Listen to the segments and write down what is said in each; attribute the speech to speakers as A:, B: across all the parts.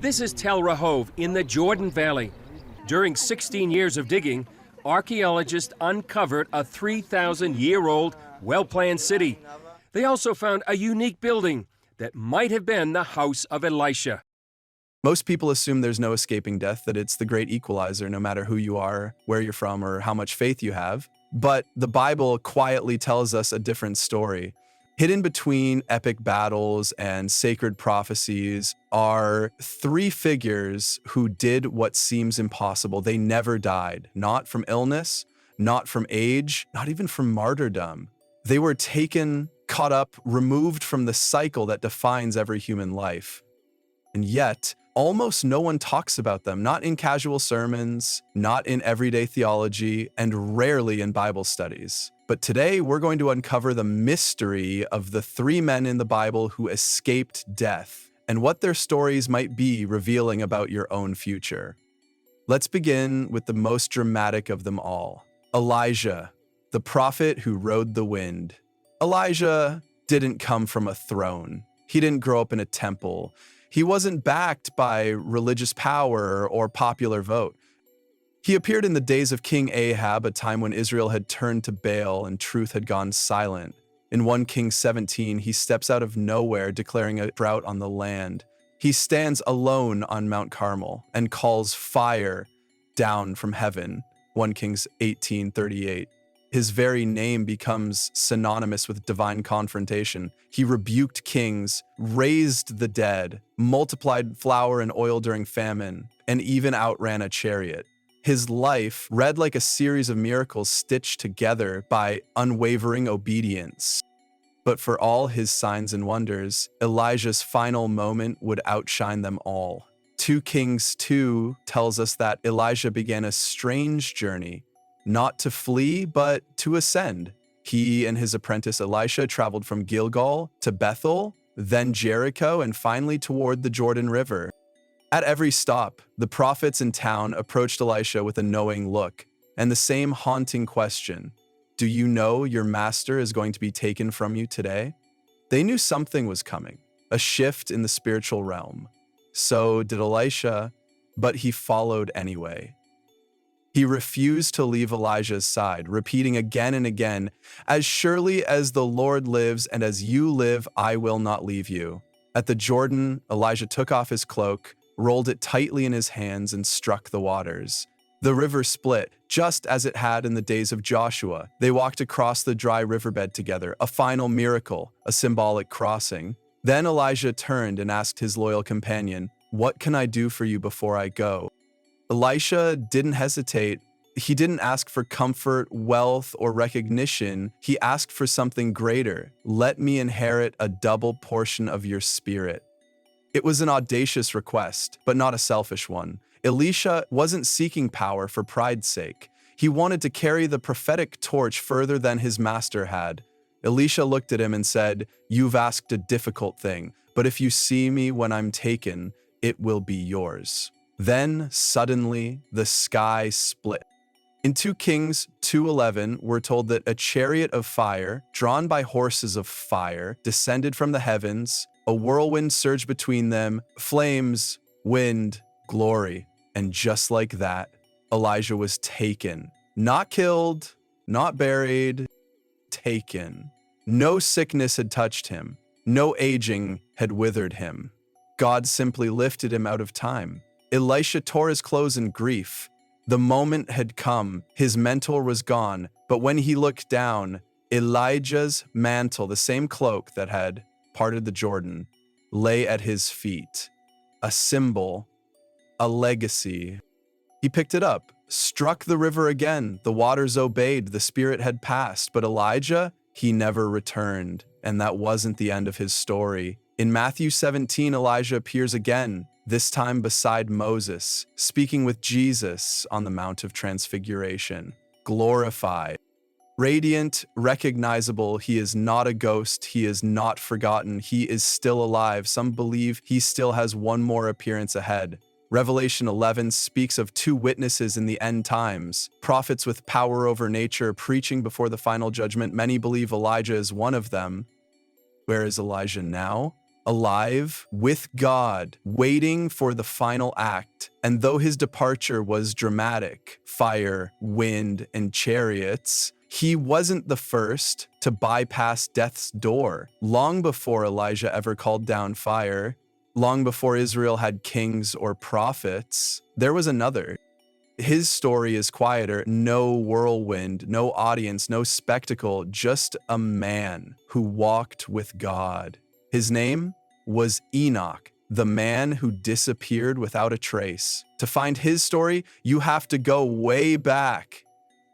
A: This is Tel Rehov in the Jordan Valley. During 16 years of digging, archaeologists uncovered a 3,000-year-old, well-planned city. They also found a unique building that might have been the house of Elisha.
B: Most people assume there's no escaping death, that it's the great equalizer, no matter who you are, where you're from, or how much faith you have. But the Bible quietly tells us a different story. Hidden between epic battles and sacred prophecies are three figures who did what seems impossible. They never died, not from illness, not from age, not even from martyrdom. They were taken, caught up, removed from the cycle that defines every human life. And yet, almost no one talks about them, not in casual sermons, not in everyday theology, and rarely in Bible studies. But today, we're going to uncover the mystery of the three men in the Bible who escaped death, and what their stories might be revealing about your own future. Let's begin with the most dramatic of them all, Elijah, the prophet who rode the wind. Elijah didn't come from a throne. He didn't grow up in a temple. He wasn't backed by religious power or popular vote. He appeared in the days of King Ahab, a time when Israel had turned to Baal and truth had gone silent. In 1 Kings 17, he steps out of nowhere, declaring a drought on the land. He stands alone on Mount Carmel and calls fire down from heaven. 1 Kings 18:38. His very name becomes synonymous with divine confrontation. He rebuked kings, raised the dead, multiplied flour and oil during famine, and even outran a chariot. His life read like a series of miracles stitched together by unwavering obedience. But for all his signs and wonders, Elijah's final moment would outshine them all. 2 Kings 2 tells us that Elijah began a strange journey, not to flee, but to ascend. He and his apprentice Elisha traveled from Gilgal to Bethel, then Jericho, and finally toward the Jordan River. At every stop, the prophets in town approached Elisha with a knowing look and the same haunting question: do you know your master is going to be taken from you today? They knew something was coming, a shift in the spiritual realm. So did Elisha, but he followed anyway. He refused to leave Elijah's side, repeating again and again, "As surely as the Lord lives and as you live, I will not leave you." At the Jordan, Elijah took off his cloak, rolled it tightly in his hands, and struck the waters. The river split, just as it had in the days of Joshua. They walked across the dry riverbed together, a final miracle, a symbolic crossing. Then Elijah turned and asked his loyal companion, "What can I do for you before I go?" Elisha didn't hesitate. He didn't ask for comfort, wealth, or recognition. He asked for something greater. "Let me inherit a double portion of your spirit." It was an audacious request, but not a selfish one. Elisha wasn't seeking power for pride's sake. He wanted to carry the prophetic torch further than his master had. Elisha looked at him and said, "You've asked a difficult thing, but if you see me when I'm taken, it will be yours." Then, suddenly, the sky split. In 2 Kings 2:11, we're told that a chariot of fire, drawn by horses of fire, descended from the heavens. A whirlwind surged between them, flames, wind, glory. And just like that, Elijah was taken. Not killed, not buried, taken. No sickness had touched him. No aging had withered him. God simply lifted him out of time. Elisha tore his clothes in grief. The moment had come. His mentor was gone. But when he looked down, Elijah's mantle, the same cloak that had parted the Jordan, lay at his feet. A symbol, a legacy. He picked it up, struck the river again. The waters obeyed. The Spirit had passed. But Elijah, he never returned. And that wasn't the end of his story. In Matthew 17, Elijah appears again, this time beside Moses, speaking with Jesus on the Mount of Transfiguration. Glorified. Radiant, recognizable, he is not a ghost, he is not forgotten, he is still alive. Some believe he still has one more appearance ahead. Revelation 11 speaks of 2 witnesses in the end times, prophets with power over nature preaching before the final judgment. Many believe Elijah is one of them. Where is Elijah now? alive with God, waiting for the final act. And though his departure was dramatic, fire, wind, and chariots, he wasn't the first to bypass death's door. Long before Elijah ever called down fire, long before Israel had kings or prophets, there was another. His story is quieter, no whirlwind, no audience, no spectacle, just a man who walked with God. His name was Enoch, the man who disappeared without a trace. To find his story, you have to go way back,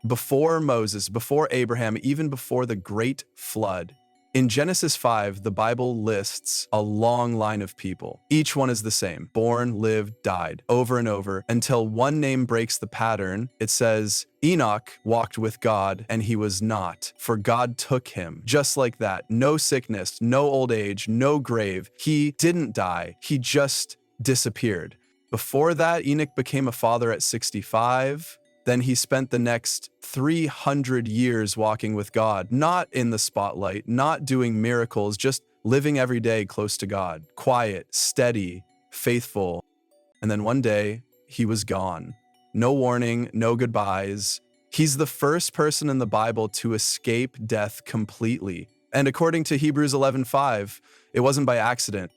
B: before Moses, before Abraham, even before the great flood. In Genesis 5, the Bible lists a long line of people. Each one is the same: born, lived, died, over and over, until one name breaks the pattern. It says, Enoch walked with God, and he was not, for God took him. Just like that. No sickness, no old age, no grave. He didn't die. He just disappeared. Before that, Enoch became a father at 65. Then he spent the next 300 years walking with God, not in the spotlight, not doing miracles, just living every day close to God, quiet, steady, faithful. And then one day, he was gone. No warning, no goodbyes. He's the first person in the Bible to escape death completely. And according to Hebrews 11:5, it wasn't by accident.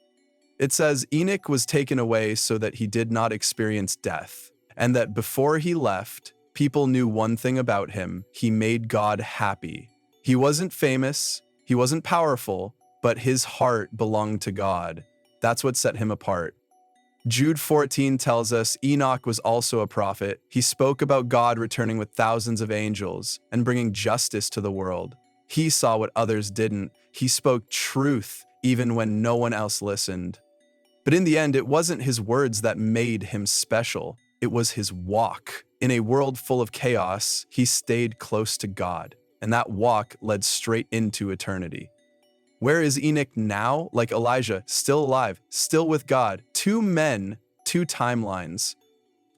B: It says Enoch was taken away so that he did not experience death, and that before he left, people knew one thing about him: he made God happy. He wasn't famous, he wasn't powerful, but his heart belonged to God. That's what set him apart. Jude 14 tells us Enoch was also a prophet. He spoke about God returning with thousands of angels and bringing justice to the world. He saw what others didn't. He spoke truth even when no one else listened. But in the end, it wasn't his words that made him special. It was his walk. In a world full of chaos, he stayed close to God, and that walk led straight into eternity. Where is Enoch now? Like Elijah, still alive, still with God. Two men, two timelines,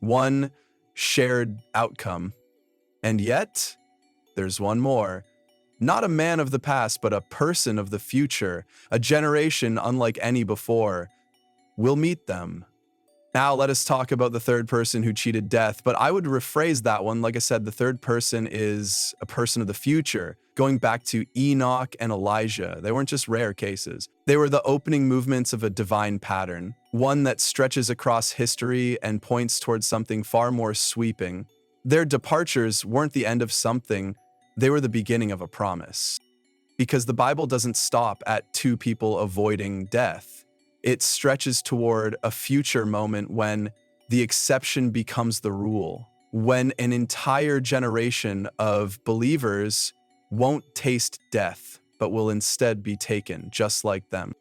B: one shared outcome. And yet, there's one more. Not a man of the past, but a person of the future, a generation unlike any before. We'll meet them. Now let us talk about the third person who cheated death, but I would rephrase that one. Like I said, the third person is a person of the future, going back to Enoch and Elijah. They weren't just rare cases. They were the opening movements of a divine pattern, one that stretches across history and points towards something far more sweeping. Their departures weren't the end of something, they were the beginning of a promise. Because the Bible doesn't stop at two people avoiding death. It stretches toward a future moment when the exception becomes the rule, when an entire generation of believers won't taste death, but will instead be taken just like them.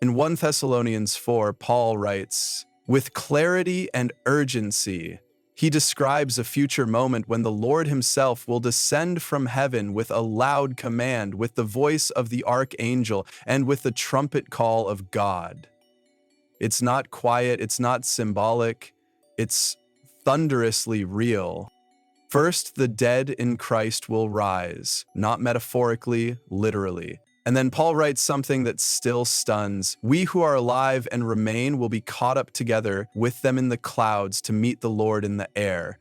B: In 1 Thessalonians 4, Paul writes, "With clarity and urgency, he describes a future moment when the Lord himself will descend from heaven with a loud command, with the voice of the archangel, and with the trumpet call of God." It's not quiet, it's not symbolic, it's thunderously real. First, the dead in Christ will rise, not metaphorically, literally. And then Paul writes something that still stuns. "We who are alive and remain will be caught up together with them in the clouds to meet the Lord in the air."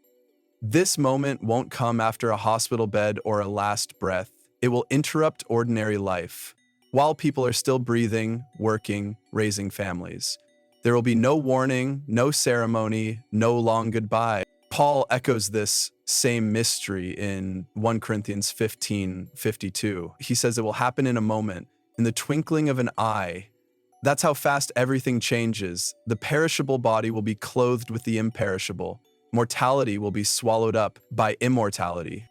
B: This moment won't come after a hospital bed or a last breath. It will interrupt ordinary life, while people are still breathing, working, raising families. There will be no warning, no ceremony, no long goodbye. Paul echoes this same mystery in 1 Corinthians 15:52. He says it will happen in a moment, in the twinkling of an eye. That's how fast everything changes. The perishable body will be clothed with the imperishable. Mortality will be swallowed up by immortality.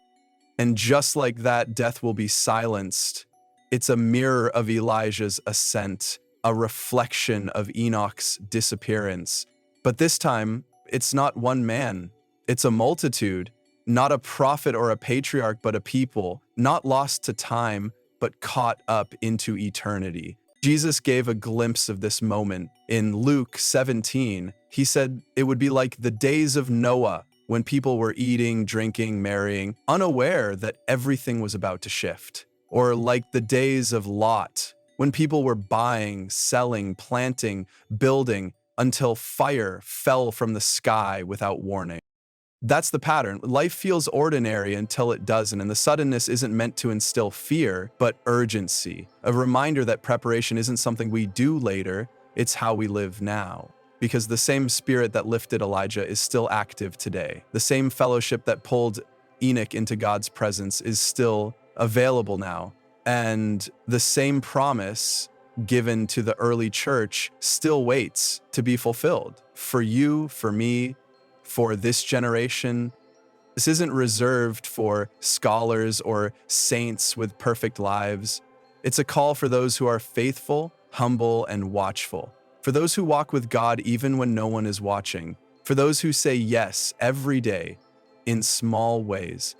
B: And just like that, death will be silenced. It's a mirror of Elijah's ascent, a reflection of Enoch's disappearance. But this time, it's not one man. It's a multitude, not a prophet or a patriarch, but a people, not lost to time, but caught up into eternity. Jesus gave a glimpse of this moment. In Luke 17, he said it would be like the days of Noah, when people were eating, drinking, marrying, unaware that everything was about to shift. Or like the days of Lot, when people were buying, selling, planting, building until fire fell from the sky without warning. That's the pattern. Life feels ordinary until it doesn't, and the suddenness isn't meant to instill fear, but urgency. A reminder that preparation isn't something we do later, it's how we live now. Because the same spirit that lifted Elijah is still active today. The same fellowship that pulled Enoch into God's presence is still available now. And the same promise given to the early church still waits to be fulfilled. For you, for me, for this generation. This isn't reserved for scholars or saints with perfect lives. It's a call for those who are faithful, humble, and watchful. For those who walk with God even when no one is watching. For those who say yes every day in small ways.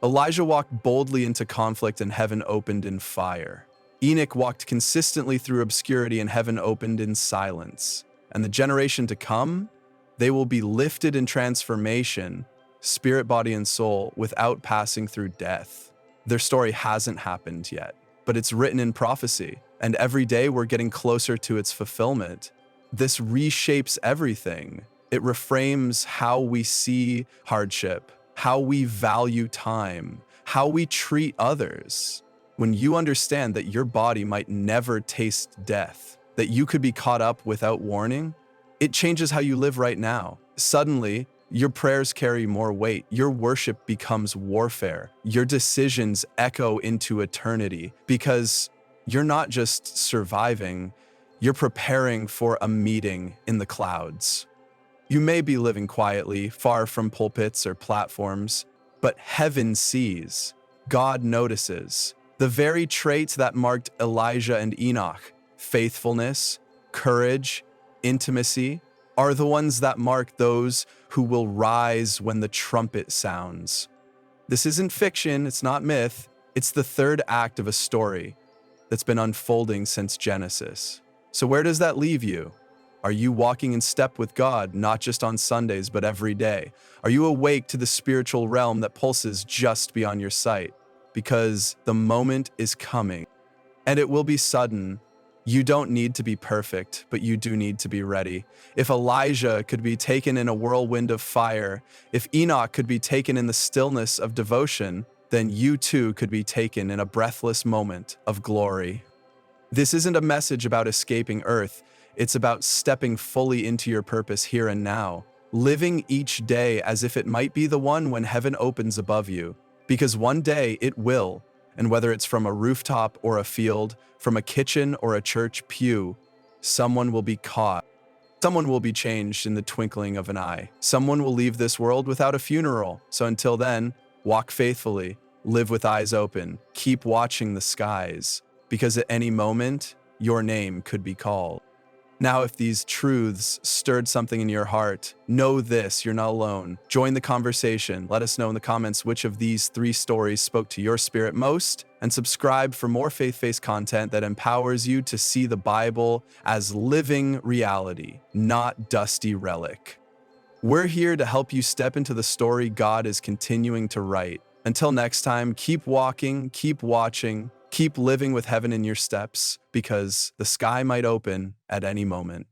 B: Elijah walked boldly into conflict and heaven opened in fire. Enoch walked consistently through obscurity and heaven opened in silence. And the generation to come, they will be lifted in transformation, spirit, body, and soul, without passing through death. Their story hasn't happened yet, but it's written in prophecy, and every day we're getting closer to its fulfillment. This reshapes everything. It reframes how we see hardship, how we value time, how we treat others. When you understand that your body might never taste death, that you could be caught up without warning, it changes how you live right now. Suddenly, your prayers carry more weight. Your worship becomes warfare. Your decisions echo into eternity because you're not just surviving, you're preparing for a meeting in the clouds. You may be living quietly, far from pulpits or platforms, but heaven sees. God notices. The very traits that marked Elijah and Enoch, faithfulness, courage, intimacy, are the ones that mark those who will rise when the trumpet sounds. This isn't fiction, it's not myth, it's the third act of a story that's been unfolding since Genesis. So where does that leave you? Are you walking in step with God, not just on Sundays, but every day? Are you awake to the spiritual realm that pulses just beyond your sight? Because the moment is coming, and it will be sudden. You don't need to be perfect, but you do need to be ready. If Elijah could be taken in a whirlwind of fire, if Enoch could be taken in the stillness of devotion, then you too could be taken in a breathless moment of glory. This isn't a message about escaping earth. It's about stepping fully into your purpose here and now, living each day as if it might be the one when heaven opens above you. Because one day it will. And whether it's from a rooftop or a field, from a kitchen or a church pew, someone will be caught. Someone will be changed in the twinkling of an eye. Someone will leave this world without a funeral. So until then, walk faithfully, live with eyes open, keep watching the skies, because at any moment, your name could be called. Now, if these truths stirred something in your heart, know this, you're not alone. Join the conversation. Let us know in the comments which of these 3 stories spoke to your spirit most, and subscribe for more faith-based content that empowers you to see the Bible as living reality, not dusty relic. We're here to help you step into the story God is continuing to write. Until next time, keep walking, keep watching, keep living with heaven in your steps, because the sky might open at any moment.